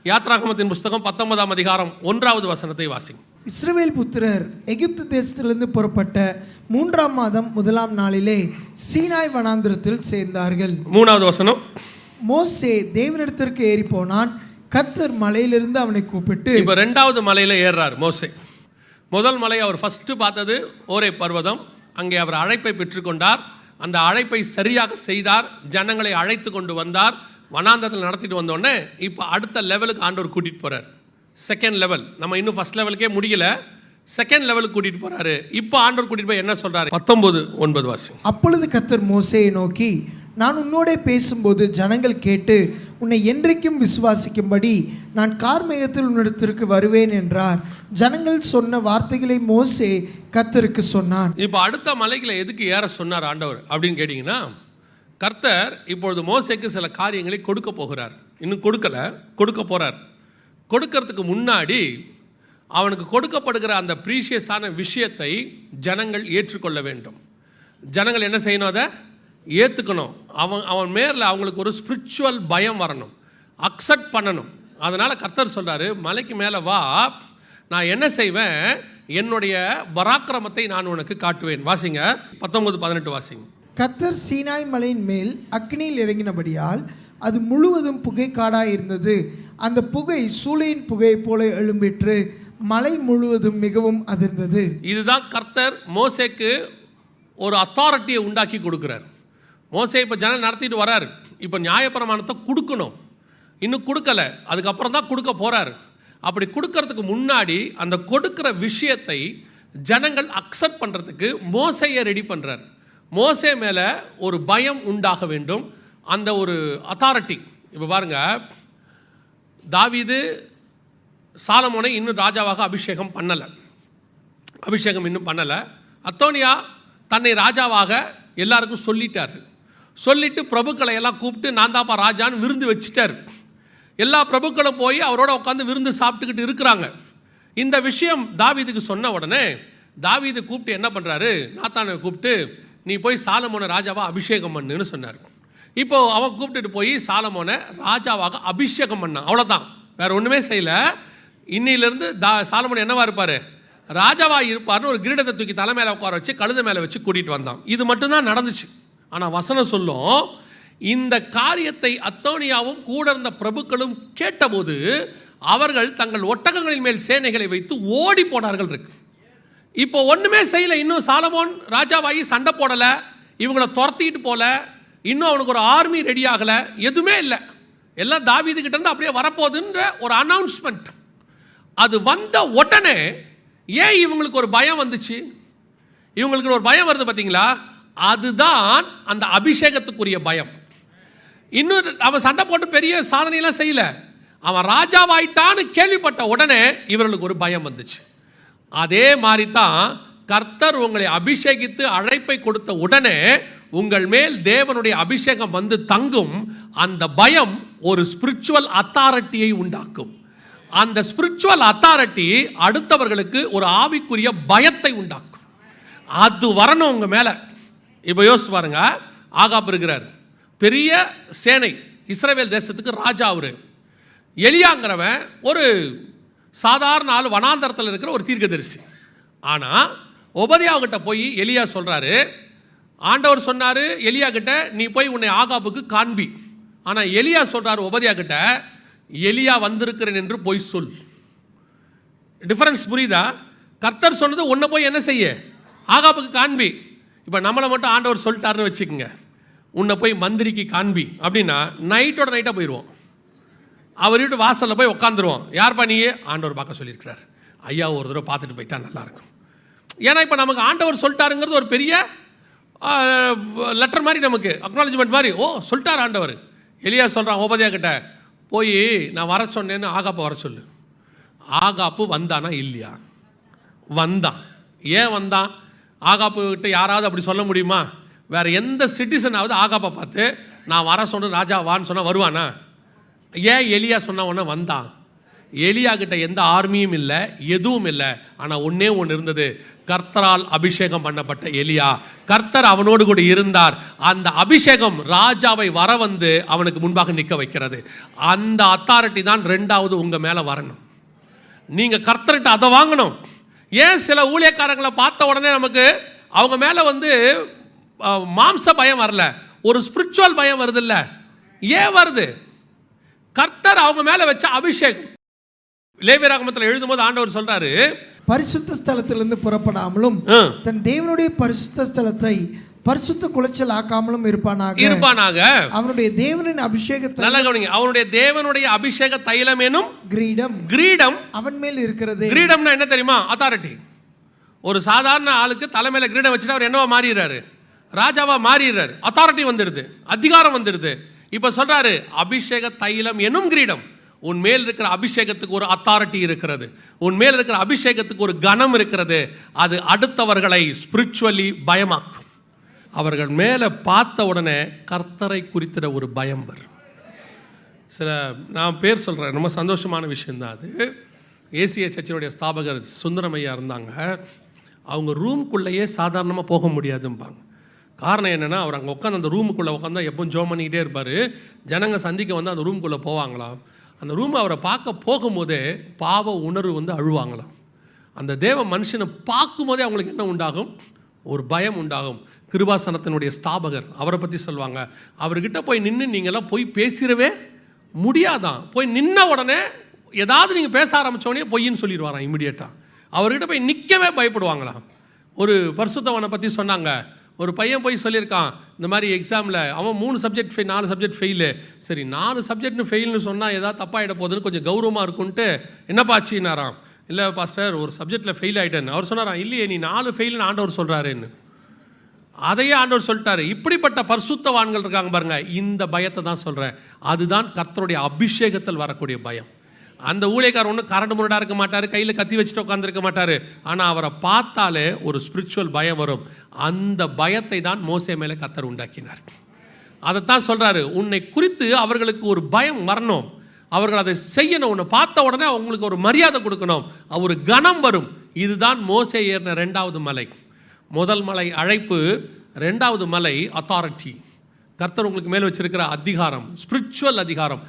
யாத்ராகமத்தின் புஸ்தகம் 19ஆம் அதிகாரம் 1வது வசனத்தை வாசிங்க. இஸ்ரவேல் புத்திரர் எகிப்து தேசத்திலிருந்து புறப்பட்ட 3ஆம் மாதம் 1ஆம் நாளிலே சீனாய் வனாந்திரத்தில் சேர்ந்தார்கள். 3வது வசனம். மோசே தேவனிடத்திற்கு ஏறி போனான். கர்த்தர் மலையிலிருந்து அவனை கூப்பிட்டு, இப்போ 2வது மலையில் ஏறுறார் மோசே. முதல் மலை அவர் ஃபர்ஸ்ட் பார்த்தது ஓரே பர்வதம். அங்கே அவர் அழைப்பை பெற்றுக்கொண்டார். அந்த அழைப்பை சரியாக செய்தார். ஜனங்களை அழைத்து கொண்டு வந்தார். வனாந்தரத்தில் நடத்திட்டு வந்தோடனே இப்போ அடுத்த லெவலுக்கு ஆண்டவர் கூட்டிகிட்டு போகிறார். Second level. நம்ம இன்னும் ஃபர்ஸ்ட் லெவலுக்கே முடியல, செகண்ட் லெவலுக்கு கூட்டிகிட்டு போகிறாரு. இப்போ ஆண்டவர் கூட்டிகிட்டு போய் என்ன சொல்கிறாரு? 19:9 வாசி. அப்பொழுது கர்த்தர் மோசேயை நோக்கி, நான் உன்னோட பேசும்போது ஜனங்கள் கேட்டு உன்னை என்றைக்கும் விசுவாசிக்கும்படி நான் கார்மேகத்தில் உன்னிடத்திற்கு வருவேன் என்றார். ஜனங்கள் சொன்ன வார்த்தைகளை மோசே கர்த்தருக்கு சொன்னான். இப்போ அடுத்த மலைகளை எதுக்கு ஏற சொன்னார் ஆண்டவர் அப்படின்னு கேட்டிங்கன்னா, கர்த்தர் இப்பொழுது மோசேக்கு சில காரியங்களை கொடுக்க போகிறார். இன்னும் கொடுக்க போகிறார். கொடுக்கறதுக்கு முன்னாடி அவனுக்கு கொடுக்கப்படுகிற அந்த ப்ரீஷியஸான விஷயத்தை ஜனங்கள் ஏற்றுக்கொள்ள வேண்டும். ஜனங்கள் என்ன செய்யணும்? அதை ஏற்றுக்கணும். அவன் மேரில் அவங்களுக்கு ஒரு ஸ்பிரிச்சுவல் பயம் வரணும், அக்செப்ட் பண்ணணும். அதனால் கர்த்தர் சொல்கிறாரு, மலைக்கு மேலே வா, நான் என்ன செய்வேன், என்னுடைய பராக்கிரமத்தை நான் உனக்கு காட்டுவேன். வாசிங்க 19-18 வாசிங்க. கர்த்தர் சீனாய் மலையின் மேல் அக்னியில் இறங்கினபடியால் அது முழுவதும் புகை காடாய் இருந்தது. அந்த புகை சூளையின் புகை போல எழும்பிற்று. மலை முழுவதும் மிகவும் அதிர்ந்தது. இதுதான் கர்த்தர் மோசேக்கு ஒரு அத்தாரிட்டியை உண்டாக்கி கொடுக்குறார். மோசே இப்போ ஜனம் நடத்திட்டு வராரு. இப்போ நியாயப்பிரமாணத்தை கொடுக்கணும், இன்னும் கொடுக்கலை, அதுக்கப்புறம் தான் கொடுக்க போகிறார். அப்படி கொடுக்கறதுக்கு முன்னாடி அந்த கொடுக்குற விஷயத்தை ஜனங்கள் அக்செப்ட் பண்ணுறதுக்கு மோசையை ரெடி பண்ணுறார். மோசே மேலே ஒரு பயம் உண்டாக வேண்டும், அந்த ஒரு அத்தாரிட்டி. இப்போ பாருங்கள், தாவீது சாலமோனை இன்னும் ராஜாவாக அபிஷேகம் இன்னும் பண்ணலை. அத்தோனியா தன்னை ராஜாவாக எல்லாருக்கும் சொல்லிட்டு பிரபுக்களை எல்லாம் கூப்பிட்டு நான் தாப்பா ராஜான்னு விருந்து வச்சுட்டார். எல்லா பிரபுக்களும் போய் அவரோட உட்காந்து விருந்து சாப்பிட்டுக்கிட்டு இருக்கிறாங்க. இந்த விஷயம் தாவீதுக்கு சொன்ன உடனே தாவீது கூப்பிட்டு என்ன பண்ணுறாரு, நாத்தானை கூப்பிட்டு நீ போய் சாலமோனை ராஜாவாக அபிஷேகம் பண்ணுன்னு சொன்னார். இப்போது அவன் கூப்பிட்டுட்டு போய் சாலமோனை ராஜாவாக அபிஷேகம் பண்ணான். அவ்வளோதான், வேறு ஒன்றுமே செய்யலை. இன்னிலிருந்து சாலமோன் என்னவா இருப்பார்? ராஜாவாக இருப்பார்னு ஒரு கிரீடத்தை தூக்கி தலை மேலே உட்கார வச்சு கழுத மேலே வச்சு கூட்டிகிட்டு வந்தான். இது மட்டும்தான் நடந்துச்சு. ஆனால் வசனம் சொல்லும், இந்த காரியத்தை அத்தோனியாவும் கூட இருந்த பிரபுக்களும் கேட்டபோது அவர்கள் தங்கள் ஒட்டகங்களின் மேல் சேனைகளை வைத்து ஓடி போனார்கள் இருக்கு. இப்போ ஒன்றுமே செய்யலை. இன்னும் சாலமோன் ராஜாவாகி சண்டை போடலை, இவங்களை துரத்திட்டு போல, இன்னும் அவனுக்கு ஒரு ஆர்மி ரெடி ஆகலை, எதுவுமே இல்லை. எல்லாம் தாவீதுகிட்ட இருந்து அப்படியே வரப்போகுதுன்ற ஒரு அனௌன்ஸ்மெண்ட். அது வந்த உடனே ஏன் இவங்களுக்கு ஒரு பயம் வந்துச்சு? இவங்களுக்கு ஒரு பயம் வருது பார்த்தீங்களா? அதுதான் அந்த அபிஷேகத்துக்குரிய பயம். இன்னும் அவன் சண்டை போட்டு பெரிய சாதனையெல்லாம் செய்யலை, அவன் ராஜாவாயிட்டான்னு கேள்விப்பட்ட உடனே இவர்களுக்கு ஒரு பயம் வந்துச்சு. அதே மாதிரி தான் கர்த்தர் உங்களை அபிஷேகித்து அழைப்பை கொடுத்த உடனே உங்கள் மேல் தேவனுடைய அபிஷேகம் வந்து தங்கும். அந்த பயம் ஒரு ஸ்பிரிச்சுவல் அத்தாரிட்டியை உண்டாக்கும். அந்த ஸ்பிரிச்சுவல் அத்தாரிட்டி அடுத்தவர்களுக்கு ஒரு ஆவிக்குரிய பயத்தை உண்டாக்கும். அது வரணும் உங்க மேல. இப்போ யோசிச்சு பாருங்க, ஆகாப் இருக்கிறார், பெரிய சேனை, இஸ்ரவேல் தேசத்துக்கு ராஜா. அவரு எலியாங்கிறவன் ஒரு சாதாரண ஆள், வனாந்தரத்தில் இருக்கிற ஒரு தீர்க்கதரிசி. ஆனால் ஒபதியாவுக்கிட்ட போய் எலியா சொல்கிறாரு, ஆண்டவர் சொன்னார் எலியா கிட்ட, நீ போய் உன்னை ஆகாபுக்கு காண்பி. ஆனால் எலியா சொல்கிறாரு ஒபதியா கிட்ட, எலியா வந்திருக்கிறேன் என்று போய் சொல். டிஃபரன்ஸ் புரியுதா? கர்த்தர் சொன்னது உன்னை போய் என்ன செய்ய, ஆகாபுக்கு காண்பி. இப்போ நம்மளை மட்டும் ஆண்டவர் சொல்லிட்டாருன்னு வச்சுக்கோங்க, உன்னை போய் மந்திரிக்கு காண்பி அப்படின்னா நைட்டோட நைட்டாக போயிடுவோம். அவர் வீட்டு வாசலில் போய் உட்காந்துருவோம். யார்ப்பா நீயே? ஆண்டவர் பார்க்க சொல்லியிருக்கிறார், ஐயா ஒரு தடவை பார்த்துட்டு போயிட்டா நல்லாயிருக்கும். ஏன்னா இப்போ நமக்கு ஆண்டவர் சொல்லிட்டாருங்கிறது ஒரு பெரிய லெட்டர் மாதிரி, நமக்கு அக்னாலஜ்மெண்ட் மாதிரி. ஓ சொல்லிட்டார் ஆண்டவர். எலியா சொல்கிறான் ஓபதியா கிட்ட, போய் நான் வர சொன்னேன்னு ஆகாப்பை வர சொல்லு. ஆகாப்பு வந்தானா இல்லையா? வந்தான். ஏன் வந்தான்? ஆகாப்பு கிட்ட யாராவது அப்படி சொல்ல முடியுமா? வேறு எந்த சிட்டிசனாவது ஆகாப்பை பார்த்து நான் வர சொன்ன ராஜா வான்னு சொன்னால் வருவானா? ஏன் எலியா சொன்ன உடனே வந்தான்? எலியா கிட்ட எந்த ஆர்மியும் இல்லை, எதுவும் இல்லை. ஆனால் ஒன்றே ஒன்று இருந்தது, கர்த்தரால் அபிஷேகம் பண்ணப்பட்ட எலியா. கர்த்தர் அவனோடு கூட இருந்தார். அந்த அபிஷேகம் ராஜாவை வர வந்து அவனுக்கு முன்பாக நிற்க வைக்கிறது. அந்த அத்தாரிட்டி தான் ரெண்டாவது உங்கள் மேலே வரணும். நீங்கள் கர்த்தர்கிட்ட அதை வாங்கணும். ஏன் சில ஊழியக்காரங்களை பார்த்த உடனே நமக்கு அவங்க மேலே வந்து மாம்ச பயம் வரல, ஒரு ஸ்பிரிச்சுவல் பயம் வருது? இல்லை, ஏன் வருது? கர்த்தர் அவங்க மேலே வச்ச அபிஷேகம். லேவியராகமத்தில் எழுதும்போது ஆண்டவர் சொல்றாரு, பரிசுத்த ஸ்தலத்திலிருந்து புறப்படாமலும் தன் தேவனுடைய பரிசுத்த ஸ்தலத்தை பரிசுத்த குலைச்சல் ஆக்காமலும் இருப்பானாக. அவனுடைய தேவனின் அபிஷேக நல்லா கவனிங்க, அவனுடைய தேவனுடைய அபிஷேக தைலம் எனும் கிரீடம் அவன் மேல் இருக்கிறது. கிரீடம்னா என்ன தெரியுமா? அத்தாரிட்டி. ஒரு சாதாரண ஆளுக்கு தலைமையில கிரீடம் வச்சுட்டு அவர் என்னவா மாறிடுறாரு? ராஜாவா மாறிடுறாரு. அத்தாரிட்டி வந்துடுது, அதிகாரம் வந்துடுது. இப்ப சொல்றாரு, அபிஷேக தைலம் எனும் கிரீடம். உன் மேல் இருக்கிற அபிஷேகத்துக்கு ஒரு அத்தாரிட்டி இருக்கிறது. உன் மேல் இருக்கிற அபிஷேகத்துக்கு ஒரு கனம் இருக்கிறது. அது அடுத்தவர்களை ஸ்பிரிச்சுவலி பயமாக்கும். அவர்கள் மேலே பார்த்த உடனே கர்த்தரை குறித்திட ஒரு பயம் வரும். சில நான் பேர் சொல்கிறேன், ரொம்ப சந்தோஷமான விஷயந்தான் அது. ஏசிய சர்ச்சினுடைய ஸ்தாபகர் சுந்தரமையா இருந்தாங்க. அவங்க ரூம்குள்ளேயே சாதாரணமாக போக முடியாதும்பாங்க. காரணம் என்னென்னா, அவர் அங்கே உட்காந்து அந்த ரூமுக்குள்ளே உட்காந்தா எப்போ ஜோம் பண்ணிக்கிட்டே இருப்பார். ஜனங்க சந்திக்க வந்து அந்த ரூமுக்குள்ளே போவாங்களாம். அந்த ரூமை அவரை பார்க்க போகும்போதே பாவ உணர்வு வந்து அழுவாங்களாம். அந்த தேவ மனுஷனை பார்க்கும்போதே அவங்களுக்கு என்ன உண்டாகும்? ஒரு பயம் உண்டாகும். கிருபாசனத்தினுடைய ஸ்தாபகர் அவரை பற்றி சொல்லுவாங்க. அவர்கிட்ட போய் நின்று நீங்கள்லாம் போய் பேசிடவே முடியாதான். போய் நின்ன உடனே ஏதாவது நீங்கள் பேச ஆரம்பித்தோடனே பொய்ன்னு சொல்லிடுவாராம் இமிடியேட்டாக. அவர்கிட்ட போய் நிற்கவே பயப்படுவாங்களாம். ஒரு பரிசுத்தவனை பற்றி சொன்னாங்க. ஒரு பையன் போய் சொல்லியிருக்கான், இந்த மாதிரி எக்ஸாமில் அவன் 3 சப்ஜெக்ட் 4 சப்ஜெக்ட் ஃபெயிலு. சரி, 4 சப்ஜெக்ட்னு ஃபெயில்னு சொன்னால் ஏதாவது தப்பாகிட போகுதுன்னு கொஞ்சம் கௌரவமாக இருக்குன்ட்டு என்னப்பா ஆச்சுன்னாராம். இல்லை பாஸ்டர், ஒரு சப்ஜெக்டில் ஃபெயில் ஆகிட்டேன்னு. அவர் சொன்னாராம், இல்லையே நீ 4 ஃபெயில்னு ஆண்டவர் சொல்கிறாருன்னு. அதையே ஆண்டவர் சொல்லிட்டாரு. இப்படிப்பட்ட பரிசுத்தவான்கள் இருக்காங்க பாருங்க, இந்த பயத்தை தான் சொல்கிறேன். அதுதான் கர்த்தருடைய அபிஷேகத்தில் வரக்கூடிய பயம். அந்த ஊழியக்காரர் ஒன்றும் கரண்டு முரடாக இருக்க மாட்டார், கையில் கத்தி வச்சுட்டு உட்காந்துருக்க மாட்டார். ஆனால் அவரை பார்த்தாலே ஒரு ஸ்பிரிச்சுவல் பயம் வரும். அந்த பயத்தை தான் மோசே மேலே கர்த்தர் உண்டாக்கினார். அதைத்தான் சொல்கிறாரு, உன்னை குறித்து அவர்களுக்கு ஒரு பயம் வரணும், அவர்கள் அதை செய்யணும். உன்னை பார்த்த உடனே அவங்களுக்கு ஒரு மரியாதை கொடுக்கணும், ஒரு கனம் வரும். இதுதான் மோசே ஏறின 2வது மலை. முதல் மலை அழைப்பு, 2வது மலை அத்தாரிட்டி. கர்த்தர் உங்களுக்கு மேலே வச்சிருக்கிற அதிகாரம், ஸ்பிரிச்சுவல் அதிகாரம்.